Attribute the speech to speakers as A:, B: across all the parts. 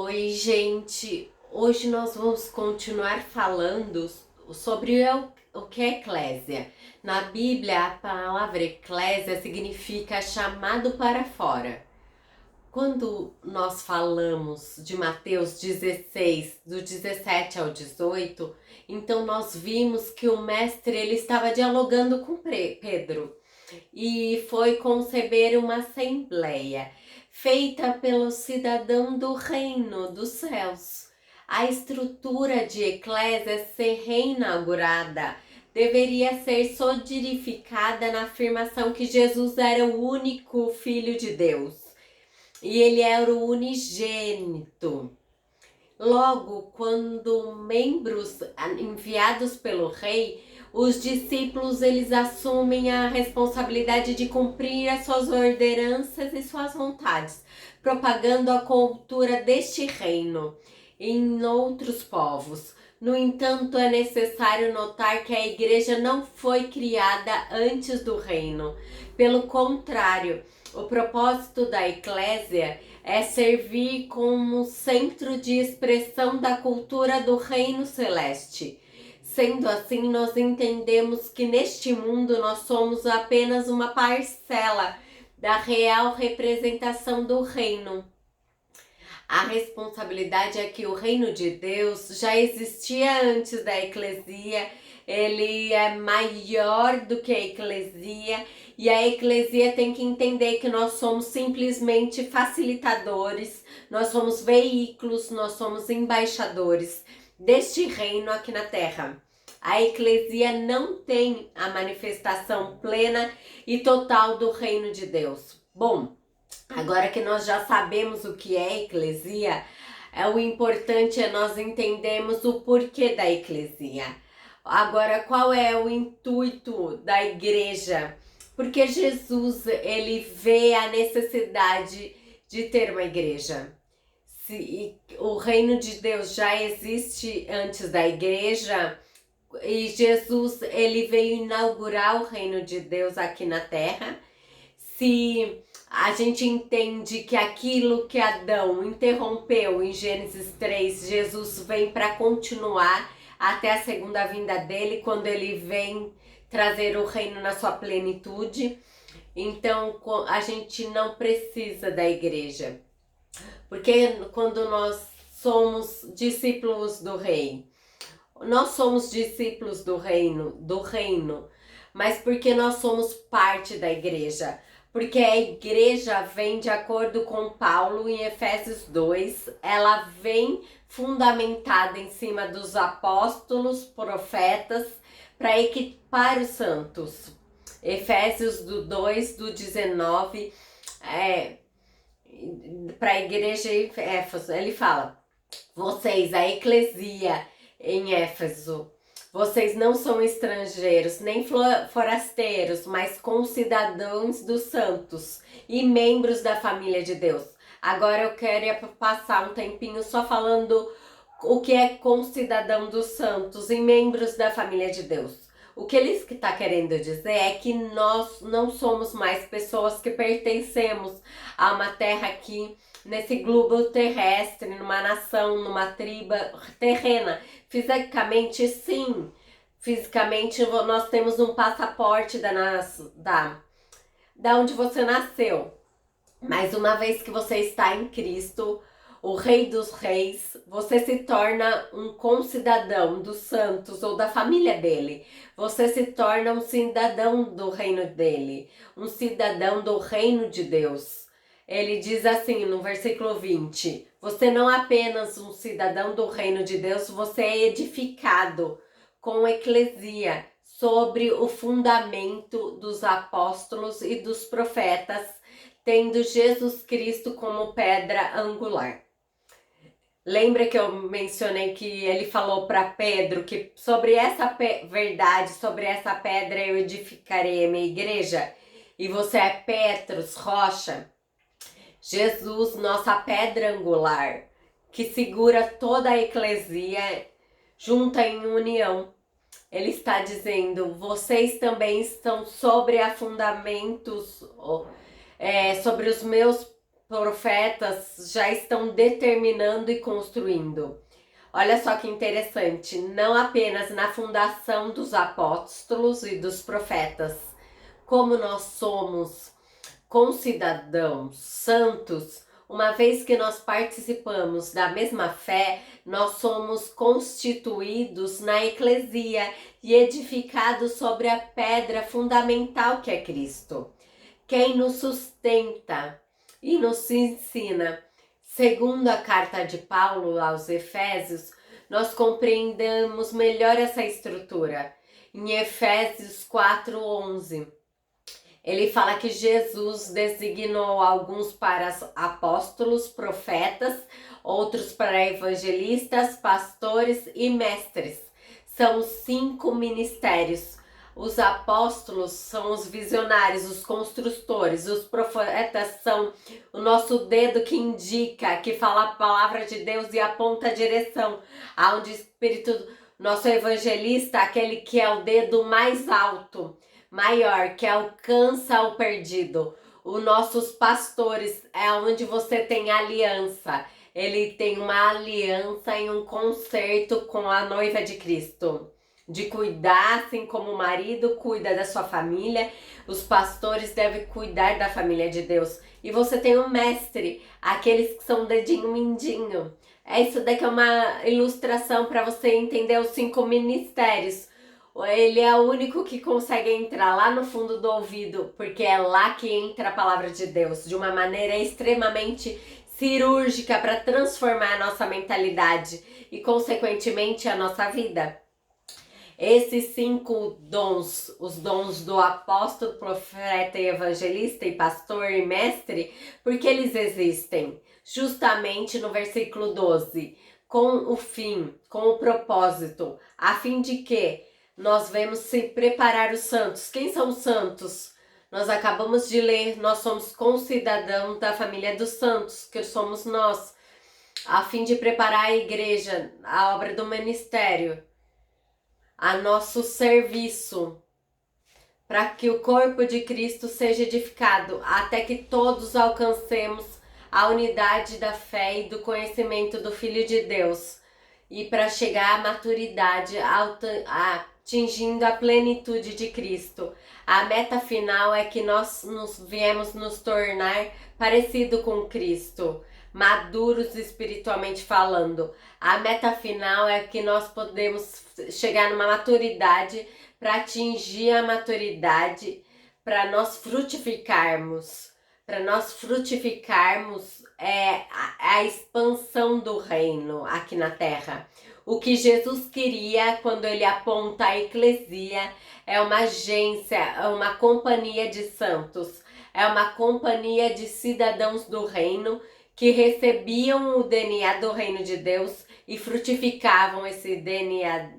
A: Oi, gente! Hoje nós vamos continuar falando sobre o que é eclésia. Na Bíblia, a palavra eclésia significa chamado para fora. Quando nós falamos de Mateus 16, do 17 ao 18, então nós vimos que o mestre ele estava dialogando com Pedro e foi conceber uma assembleia feita pelo cidadão do reino dos céus. A estrutura de eclésia ser reinaugurada deveria ser solidificada na afirmação que Jesus era o único Filho de Deus e ele era o unigênito. Logo, quando membros enviados pelo rei, os discípulos eles assumem a responsabilidade de cumprir as suas ordenanças e suas vontades, propagando a cultura deste reino em outros povos. No entanto, é necessário notar que a igreja não foi criada antes do reino. Pelo contrário, o propósito da eclésia é servir como centro de expressão da cultura do reino celeste. Sendo assim, nós entendemos que neste mundo nós somos apenas uma parcela da real representação do reino. A responsabilidade é que o reino de Deus já existia antes da eclesia, ele é maior do que a eclesia e a eclesia tem que entender que nós somos simplesmente facilitadores, nós somos veículos, nós somos embaixadores deste reino aqui na terra. A eclesia não tem a manifestação plena e total do reino de Deus. Bom, agora que nós já sabemos o que é eclesia, o importante é nós entendermos o porquê da eclesia. Agora, qual é o intuito da igreja? Porque Jesus, ele vê a necessidade de ter uma igreja. Se o reino de Deus já existe antes da igreja, e Jesus, ele veio inaugurar o reino de Deus aqui na terra. Se a gente entende que aquilo que Adão interrompeu em Gênesis 3, Jesus vem para continuar até a segunda vinda dele, quando ele vem trazer o reino na sua plenitude. Então a gente não precisa da igreja, porque quando nós somos discípulos do rei, nós somos discípulos do reino, mas porque nós somos parte da igreja. Porque a igreja vem, de acordo com Paulo em Efésios 2, ela vem fundamentada em cima dos apóstolos, profetas, para equipar os santos. Efésios 2, do 19, para a igreja em Éfeso, ele fala: vocês, a eclesia em Éfeso, vocês não são estrangeiros, nem forasteiros, mas concidadãos dos santos e membros da família de Deus. Agora eu quero passar um tempinho só falando o que é concidadão dos santos e membros da família de Deus. O que ele está querendo dizer é que nós não somos mais pessoas que pertencemos a uma terra aqui, nesse globo terrestre, numa nação, numa tribo terrena. Fisicamente, sim. Fisicamente, nós temos um passaporte da onde você nasceu. Mas uma vez que você está em Cristo, o Rei dos Reis, você se torna um concidadão dos santos ou da família dele. Você se torna um cidadão do reino dele, um cidadão do reino de Deus. Ele diz assim no versículo 20: você não é apenas um cidadão do reino de Deus, você é edificado com eclesia sobre o fundamento dos apóstolos e dos profetas, tendo Jesus Cristo como pedra angular. Lembra que eu mencionei que ele falou para Pedro que sobre essa verdade, sobre essa pedra eu edificarei a minha igreja? E você é Petros, rocha. Jesus, nossa pedra angular, que segura toda a eclesia junta em união. Ele está dizendo: vocês também estão sobre a fundamentos, sobre os meus profetas já estão determinando e construindo. Olha só que interessante, não apenas na fundação dos apóstolos e dos profetas, como nós somos concidadãos santos, uma vez que nós participamos da mesma fé, nós somos constituídos na eclesia e edificados sobre a pedra fundamental que é Cristo, quem nos sustenta e nos ensina. Segundo a carta de Paulo aos Efésios, nós compreendemos melhor essa estrutura. Em Efésios 4:11, ele fala que Jesus designou alguns para apóstolos, profetas, outros para evangelistas, pastores e mestres. São os 5 ministérios. Os apóstolos são os visionários, os construtores. Os profetas são o nosso dedo que indica, que fala a palavra de Deus e aponta a direção. Aonde o Espírito, nosso evangelista, aquele que é o dedo mais alto, maior, que alcança o perdido. Os nossos pastores é onde você tem aliança. Ele tem uma aliança em um concerto com a noiva de Cristo, de cuidar, assim como o marido cuida da sua família, os pastores devem cuidar da família de Deus. E você tem o mestre, aqueles que são dedinho mindinho. Isso daqui é uma ilustração para você entender os 5 ministérios. Ele é o único que consegue entrar lá no fundo do ouvido, porque é lá que entra a palavra de Deus, de uma maneira extremamente cirúrgica para transformar a nossa mentalidade e, consequentemente, a nossa vida. Esses 5 dons, os dons do apóstolo, profeta, evangelista e pastor e mestre, porque eles existem? Justamente no versículo 12, com o fim, com o propósito, a fim de que nós vemos se preparar os santos. Quem são os santos? Nós acabamos de ler, nós somos concidadãos da família dos santos, que somos nós, a fim de preparar a igreja, a obra do ministério, a nosso serviço, para que o corpo de Cristo seja edificado, até que todos alcancemos a unidade da fé e do conhecimento do Filho de Deus, e para chegar à maturidade, atingindo a plenitude de Cristo. A meta final é que nós viemos nos tornar parecido com Cristo, maduros espiritualmente falando. A meta final é que nós podemos chegar numa maturidade, para atingir a maturidade, para nós frutificarmos. Para nós frutificarmos a expansão do reino aqui na terra. O que Jesus queria quando ele aponta a eclesia é uma agência, é uma companhia de santos, é uma companhia de cidadãos do reino que recebiam o DNA do reino de Deus e frutificavam esse DNA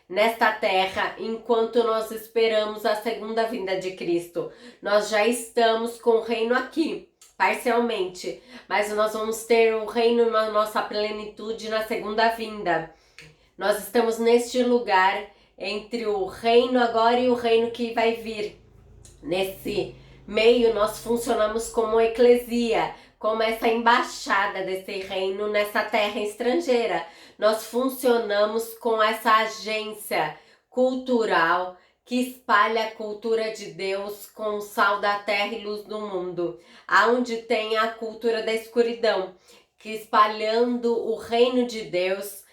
A: nesta terra, enquanto nós esperamos a segunda vinda de Cristo. Nós já estamos com o reino aqui, parcialmente, mas nós vamos ter o reino na nossa plenitude na segunda vinda. Nós estamos neste lugar entre o reino agora e o reino que vai vir. Nesse meio nós funcionamos como eclesia, como essa embaixada desse reino nessa terra estrangeira. Nós funcionamos com essa agência cultural que espalha a cultura de Deus com o sal da terra e luz do mundo, aonde tem a cultura da escuridão, que espalhando o reino de Deus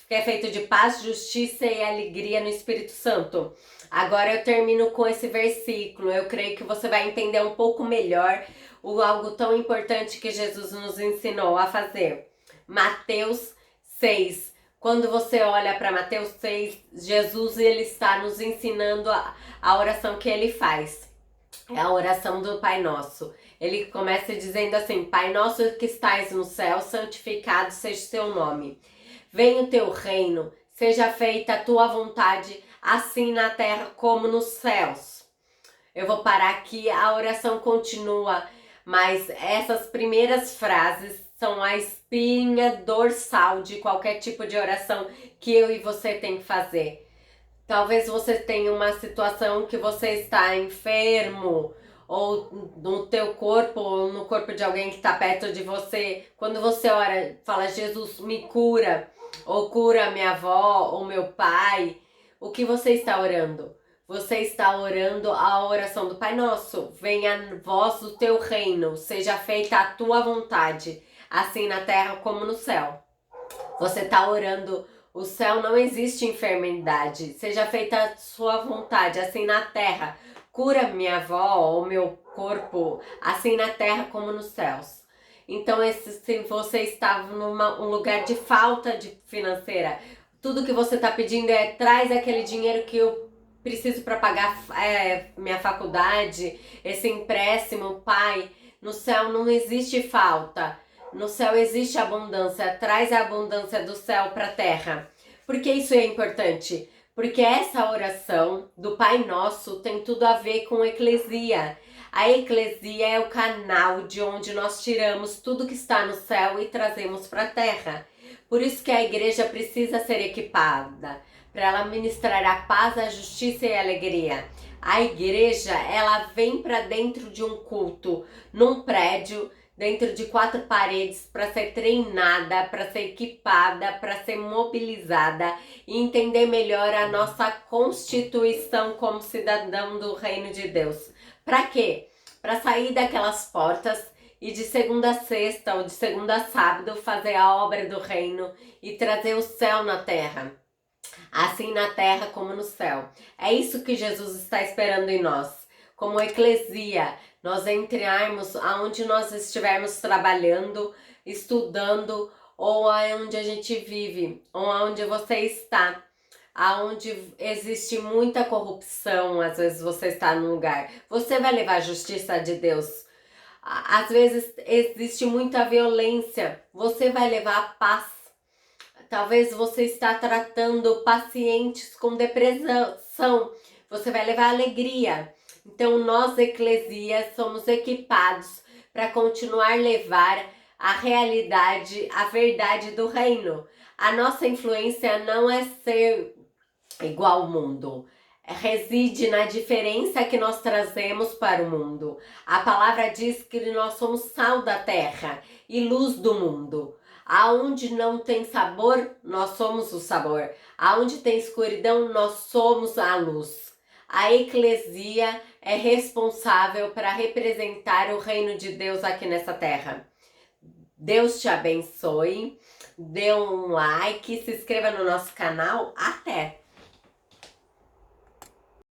A: que é feito de paz, justiça e alegria no Espírito Santo. Agora eu termino com esse versículo. Eu creio que você vai entender um pouco melhor algo tão importante que Jesus nos ensinou a fazer. Mateus 6. Quando você olha para Mateus 6, Jesus ele está nos ensinando a oração que ele faz. É a oração do Pai Nosso. Ele começa dizendo assim: Pai Nosso que estais no céu, santificado seja o teu nome. Venha o teu reino, seja feita a tua vontade, assim na terra como nos céus. Eu vou parar aqui, a oração continua, mas essas primeiras frases são a espinha dorsal de qualquer tipo de oração que eu e você tem que fazer. Talvez você tenha uma situação que você está enfermo, ou no teu corpo, ou no corpo de alguém que está perto de você. Quando você ora, fala, Jesus me cura, ou cura minha avó, ou meu pai, o que você está orando? Você está orando a oração do Pai Nosso. Venha a vós o teu reino, seja feita a tua vontade, assim na terra como no céu. Você está orando, o céu não existe enfermidade, seja feita a sua vontade, assim na terra. Cura minha avó ou meu corpo, assim na terra como nos céus. Então, se você está num lugar de falta de financeira, tudo que você está pedindo é traz aquele dinheiro que eu preciso para pagar minha faculdade, esse empréstimo, pai. No céu não existe falta. No céu existe abundância, traz a abundância do céu para a terra. Por que isso é importante? Porque essa oração do Pai Nosso tem tudo a ver com eclesia. A eclesia é o canal de onde nós tiramos tudo que está no céu e trazemos para a terra. Por isso que a igreja precisa ser equipada, para ela ministrar a paz, a justiça e a alegria. A igreja, ela vem para dentro de um culto, num prédio, dentro de 4 paredes, para ser treinada, para ser equipada, para ser mobilizada e entender melhor a nossa constituição como cidadão do reino de Deus. Para quê? Para sair daquelas portas e de segunda a sexta ou de segunda a sábado fazer a obra do reino e trazer o céu na terra. Assim na terra como no céu. É isso que Jesus está esperando em nós. Como eclesia, nós entrarmos aonde nós estivermos trabalhando, estudando, ou aonde a gente vive, ou aonde você está. Aonde existe muita corrupção, às vezes você está num lugar. Você vai levar a justiça de Deus. Às vezes existe muita violência. Você vai levar a paz. Talvez você está tratando pacientes com depressão. Você vai levar alegria. Então nós, eclesia, somos equipados para continuar a levar a realidade, a verdade do reino. A nossa influência não é ser igual ao mundo. Reside na diferença que nós trazemos para o mundo. A palavra diz que nós somos sal da terra e luz do mundo. Aonde não tem sabor, nós somos o sabor. Aonde tem escuridão, nós somos a luz. A eclesia é responsável para representar o reino de Deus aqui nessa terra. Deus te abençoe. Dê um like, se inscreva no nosso canal. Até!